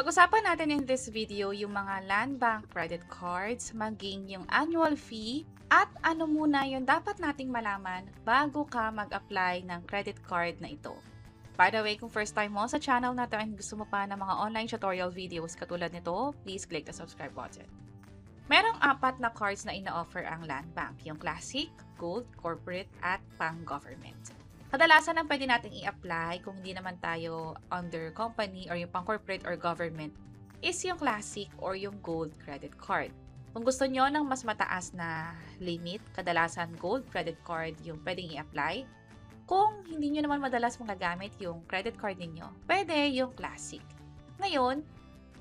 Pag-usapan natin in this video yung mga land bank credit cards, maging yung annual fee, at ano muna yung dapat nating malaman bago ka mag-apply ng credit card na ito. By the way, kung first time mo sa channel na to and gusto mo pa ng mga online tutorial videos katulad nito, please click the subscribe button. Merong apat na cards na ina-offer ang land bank, yung classic, gold, corporate, at pang-government. Kadalasan ang pwede nating i-apply kung hindi naman tayo under company or yung pang-corporate or government is yung classic or yung gold credit card. Kung gusto nyo ng mas mataas na limit, kadalasan gold credit card yung pwedeng i-apply. Kung hindi nyo naman madalas magagamit yung credit card ninyo, pwede yung classic. Ngayon,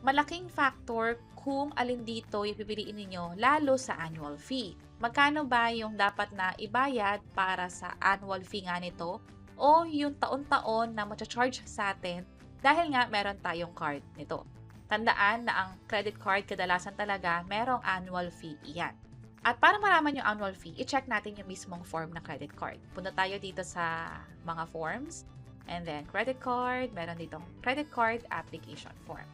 malaking factor kung alin dito yung pipiliin ninyo lalo sa annual fee. Magkano ba yung dapat na ibayad para sa annual fee nga nito o yung taon-taon na matcha-charge sa atin dahil nga meron tayong card nito. Tandaan na ang credit card kadalasan talaga merong annual fee iyan. At para malaman yung annual fee, i-check natin yung mismong form ng credit card. Punta tayo dito sa mga forms and then credit card, meron ditong credit card application form.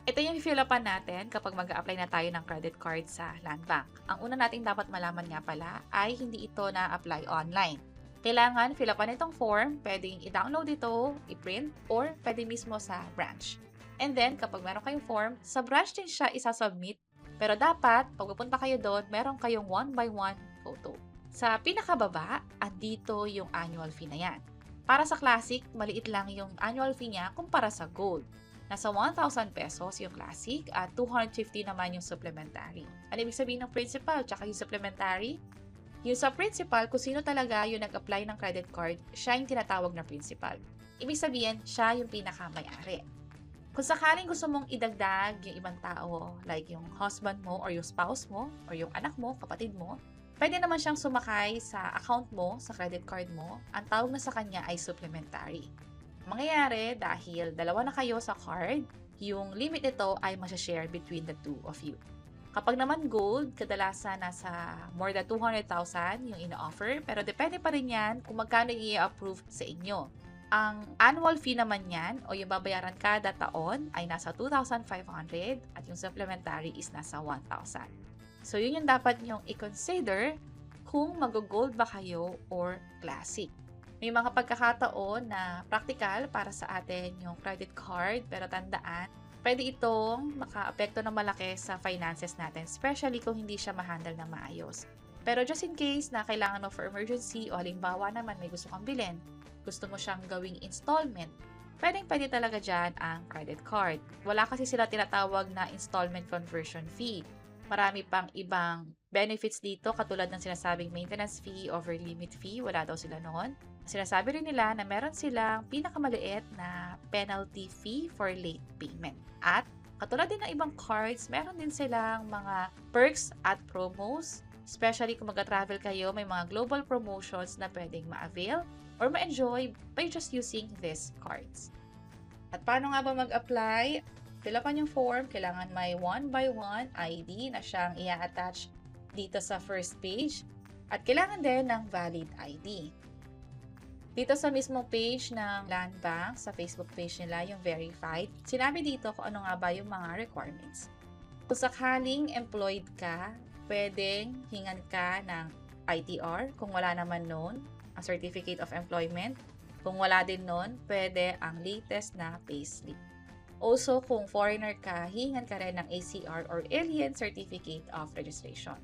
Ito yung fill upan natin kapag mag-a-apply na tayo ng credit card sa land bank. Ang una nating dapat malaman nga pala ay hindi ito na-apply online. Kailangan fill upan itong form, pwedeng i-download ito, i-print, or pwede mismo sa branch. And then, kapag meron kayong form, sa branch din siya isasubmit. Pero dapat, pag pupunta kayo doon, meron kayong 1x1 photo. Sa pinakababa, andito yung annual fee na yan. Para sa classic, maliit lang yung annual fee niya kumpara sa gold. Nasa 1,000 pesos yung classic at 250 naman yung supplementary. Ano ibig sabihin ng principal tsaka yung supplementary? Yung sa principal, kung sino talaga yung nag-apply ng credit card, siya yung tinatawag na principal. Ibig sabihin, siya yung pinaka-may-ari. Kung sakaling gusto mong idagdag yung ibang tao, like yung husband mo or yung spouse mo or yung anak mo, kapatid mo, pwede naman siyang sumakay sa account mo, sa credit card mo. Ang tawag na sa kanya ay supplementary. Mangyayari dahil dalawa na kayo sa card, yung limit nito ay masashare between the two of you. Kapag naman gold, kadalasan nasa more than 200,000 yung ina-offer, pero depende pa rin yan kung magkano i-approve sa inyo. Ang annual fee naman yan o yung babayaran kada taon ay nasa 2,500 at yung supplementary is nasa 1,000. So yun yung dapat nyong i-consider kung mag-gold ba kayo or classic. May mga pagkakataon na practical para sa atin yung credit card, pero tandaan, pwede itong maka-apekto ng malaki sa finances natin, especially kung hindi siya ma-handle na maayos. Pero just in case na kailangan mo for emergency o halimbawa naman may gusto kang bilhin, gusto mo siyang gawing installment, pwede talaga dyan ang credit card. Wala kasi sila tinatawag na installment conversion fee. Marami pang ibang benefits dito katulad ng sinasabing maintenance fee, over limit fee, wala daw sila noon. Sinasabi rin nila na meron silang pinakamaliit na penalty fee for late payment. At katulad din ng ibang cards, meron din silang mga perks at promos. Especially kung mag-travel kayo, may mga global promotions na pwedeng ma-avail or ma-enjoy by just using these cards. At paano nga ba mag-apply? Fill upan yung form, kailangan may 1x1 ID na siyang i-attach dito sa first page. At kailangan din ng valid ID. Dito sa mismong page ng Land Bank, sa Facebook page nila, yung verified, sinabi dito kung ano nga ba yung mga requirements. Kung sakaling employed ka, pwedeng hingan ka ng ITR. Kung wala naman noon, a Certificate of Employment. Kung wala din noon, pwede ang latest na payslip. Also, kung foreigner ka, hihingan ka rin ng ACR or Alien Certificate of Registration.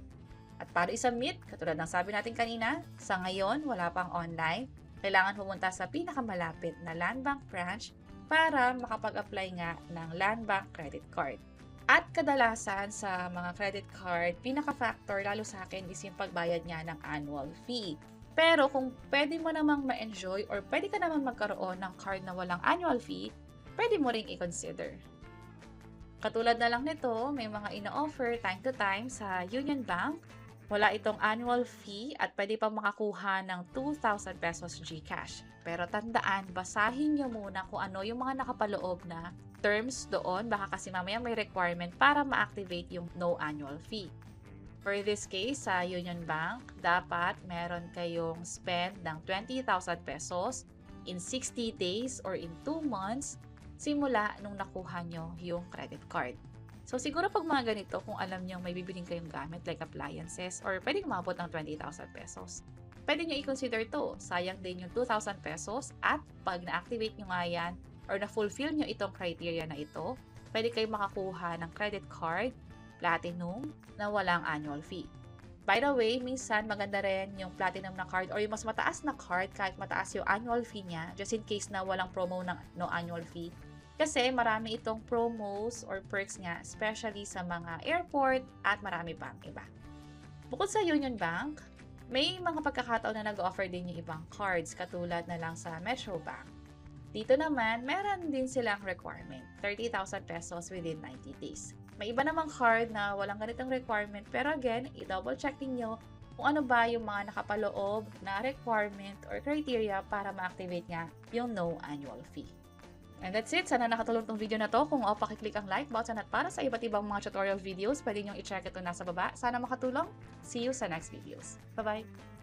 At para i-submit, katulad ng sabi natin kanina, sa ngayon, wala pang online. Kailangan pumunta sa pinakamalapit na Land Bank branch para makapag-apply nga ng Land Bank credit card. At kadalasan sa mga credit card, pinaka-factor lalo sa akin is yung pagbayad niya ng annual fee. Pero kung pwede mo namang ma-enjoy or pwede ka namang magkaroon ng card na walang annual fee, pwede mo ring i-consider. Katulad na lang nito, may mga ina-offer time to time sa Union Bank. Wala itong annual fee at pwede pa makakuha ng 2,000 pesos GCash. Pero tandaan, basahin nyo muna kung ano yung mga nakapaloob na terms doon. Baka kasi mamaya may requirement para ma-activate yung no annual fee. For this case, sa Union Bank, dapat meron kayong spend ng 20,000 pesos in 60 days or in 2 months simula nung nakuha nyo yung credit card. So, siguro pag mga ganito, kung alam nyo may bibiling kayong gamit like appliances or pwedeng umabot ng 20,000 pesos, pwede nyo i-consider to. Sayang din yung 2,000 pesos at pag na-activate nyo nga yan or na-fulfill nyo itong criteria na ito, pwede kayo makakuha ng credit card, platinum, na walang annual fee. By the way, minsan maganda rin yung platinum na card or yung mas mataas na card kahit mataas yung annual fee niya, just in case na walang promo ng no annual fee. Kasi marami itong promos or perks nga, especially sa mga airport at marami pang iba. Bukod sa Union Bank, may mga pagkakataon na nag-offer din yung ibang cards katulad na lang sa Metro Bank. Dito naman, meron din silang requirement, 30,000 pesos within 90 days. May iba namang card na walang ganitong requirement pero again, i-double check niyo kung ano ba yung mga nakapaloob na requirement or criteria para ma-activate nga yung no annual fee. And that's it. Sana nakatulong tong video na to. Kung pakiclick ang like button at para sa iba't ibang mga tutorial videos, pwede nyo i-check ito nasa baba. Sana makatulong. See you sa next videos. Bye-bye!